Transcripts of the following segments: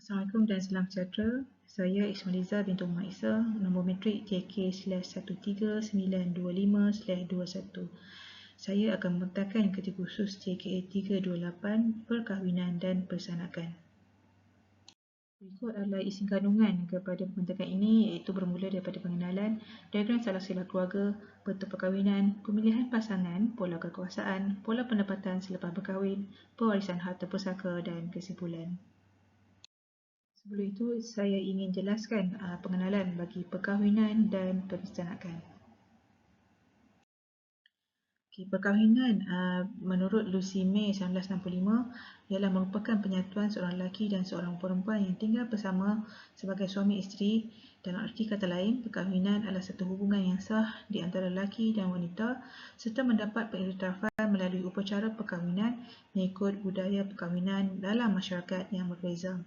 Assalamualaikum dan salam sejahtera. Saya Ismailiza binti Umar Isa, nombor metrik JK/13925/21. Saya akan membentangkan kerja khusus JKA 328 Perkahwinan dan Persanakan. Berikut adalah isi kandungan kepada pembentakan ini, iaitu bermula daripada pengenalan, diagram salah-silah keluarga, bentuk perkahwinan, pemilihan pasangan, pola kekuasaan, pola pendapatan selepas berkahwin, pewarisan harta pusaka dan kesimpulan. Sebelum itu, saya ingin jelaskan pengenalan bagi perkahwinan dan persanakan. Perkahwinan menurut Lucy May 1965 ialah merupakan penyatuan seorang lelaki dan seorang perempuan yang tinggal bersama sebagai suami isteri. Dalam arti kata lain, perkahwinan adalah satu hubungan yang sah di antara lelaki dan wanita serta mendapat pengiktirafan melalui upacara perkahwinan mengikut budaya perkahwinan dalam masyarakat yang berbeza.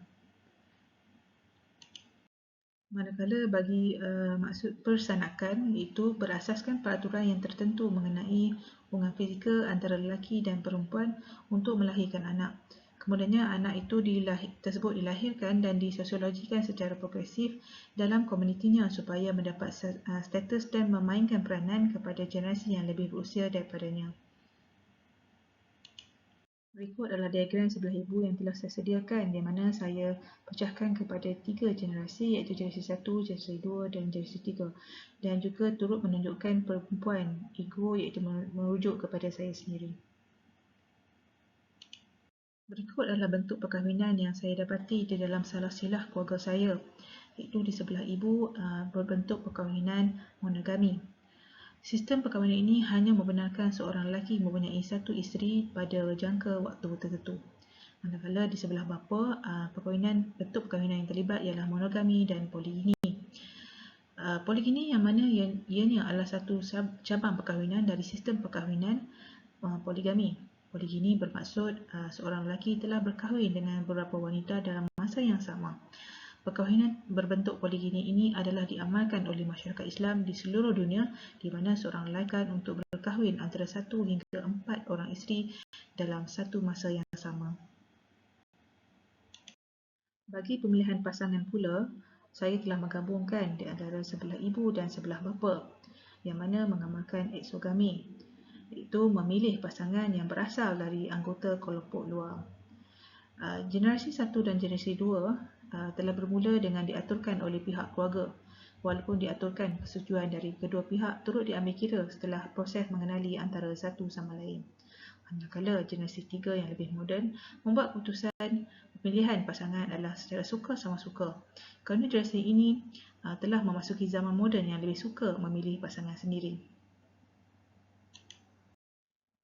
Manakala bagi maksud persanakan, iaitu berasaskan peraturan yang tertentu mengenai hubungan fizikal antara lelaki dan perempuan untuk melahirkan anak. Kemudiannya anak itu tersebut dilahirkan dan disosiologikan secara progresif dalam komunitinya supaya mendapat status dan memainkan peranan kepada generasi yang lebih berusia daripadanya. Berikut adalah diagram sebelah ibu yang telah saya sediakan, di mana saya pecahkan kepada 3 generasi, iaitu generasi 1, generasi 2 dan generasi 3, dan juga turut menunjukkan perempuan ego, iaitu merujuk kepada saya sendiri. Berikut adalah bentuk perkahwinan yang saya dapati di dalam salah-silah keluarga saya, iaitu di sebelah ibu berbentuk perkahwinan monogami. Sistem perkahwinan ini hanya membenarkan seorang lelaki mempunyai satu isteri pada jangka waktu tertentu. Manakala di sebelah bapa, bentuk perkahwinan yang terlibat ialah monogami dan poligini. Poligini yang mana ianya adalah satu cabang perkahwinan dari sistem perkahwinan poligami. Poligini bermaksud seorang lelaki telah berkahwin dengan beberapa wanita dalam masa yang sama. Perkahwinan berbentuk poligini ini adalah diamalkan oleh masyarakat Islam di seluruh dunia, di mana seorang lelaki untuk berkahwin antara 1 hingga 4 orang isteri dalam satu masa yang sama. Bagi pemilihan pasangan pula, saya telah menggabungkan di antara sebelah ibu dan sebelah bapa, yang mana mengamalkan eksogami, iaitu memilih pasangan yang berasal dari anggota kelompok luar. Generasi 1 dan generasi 2 telah bermula dengan diaturkan oleh pihak keluarga, walaupun diaturkan persetujuan dari kedua pihak turut diambil kira setelah proses mengenali antara satu sama lain. Manakala generasi 3 yang lebih moden membuat keputusan pemilihan pasangan adalah secara suka sama suka, kerana generasi ini telah memasuki zaman moden yang lebih suka memilih pasangan sendiri.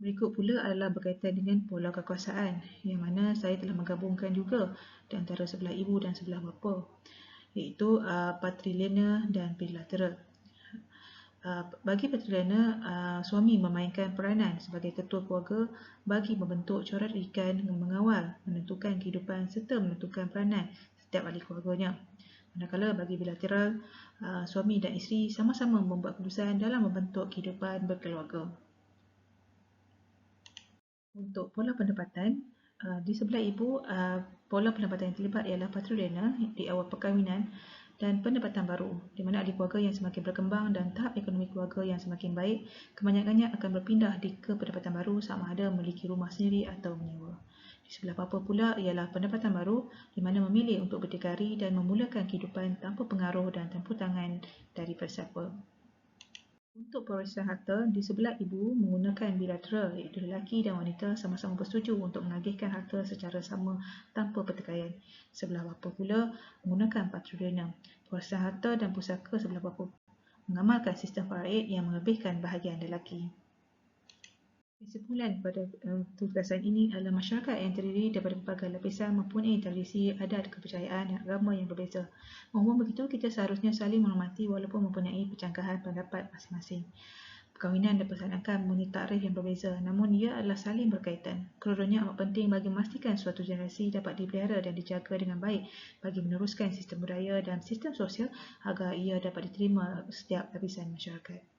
Berikut pula adalah berkaitan dengan pola kekuasaan, yang mana saya telah menggabungkan juga di antara sebelah ibu dan sebelah bapa, iaitu patrilineal dan bilateral. Bagi patrilineal, suami memainkan peranan sebagai ketua keluarga bagi membentuk corak ikan, mengawal, menentukan kehidupan serta menentukan peranan setiap ahli keluarganya. Manakala bagi bilateral, suami dan isteri sama-sama membuat keputusan dalam membentuk kehidupan berkeluarga. Untuk pola pendapatan, di sebelah ibu, pola pendapatan yang terlibat ialah patrilineal di awal perkahwinan dan pendapatan baru, di mana ahli keluarga yang semakin berkembang dan tahap ekonomi keluarga yang semakin baik, kebanyakannya akan berpindah ke pendapatan baru sama ada memiliki rumah sendiri atau menyewa. Di sebelah bapa pula ialah pendapatan baru, di mana memilih untuk berdikari dan memulakan kehidupan tanpa pengaruh dan campur tangan dari sesiapa. Untuk pewarisan harta, di sebelah ibu menggunakan bilateral, iaitu lelaki dan wanita sama-sama bersetuju untuk menagihkan harta secara sama tanpa pertikaian. Sebelah bapa pula menggunakan patrilineal. Pewarisan harta dan pusaka sebelah bapa mengamalkan sistem faraid yang melebihkan bahagian lelaki. Kesimpulan pada tugasan ini adalah masyarakat yang terdiri daripada pelbagai lapisan mempunyai tradisi, adat, kepercayaan dan agama yang berbeza. Maupun begitu, kita seharusnya saling menghormati walaupun mempunyai percanggahan pendapat masing-masing. Perkahwinan dan persanakan mempunyai takrif yang berbeza, namun ia adalah saling berkaitan. Kedua-duanya amat penting bagi memastikan suatu generasi dapat dipelihara dan dijaga dengan baik bagi meneruskan sistem budaya dan sistem sosial agar ia dapat diterima setiap lapisan masyarakat.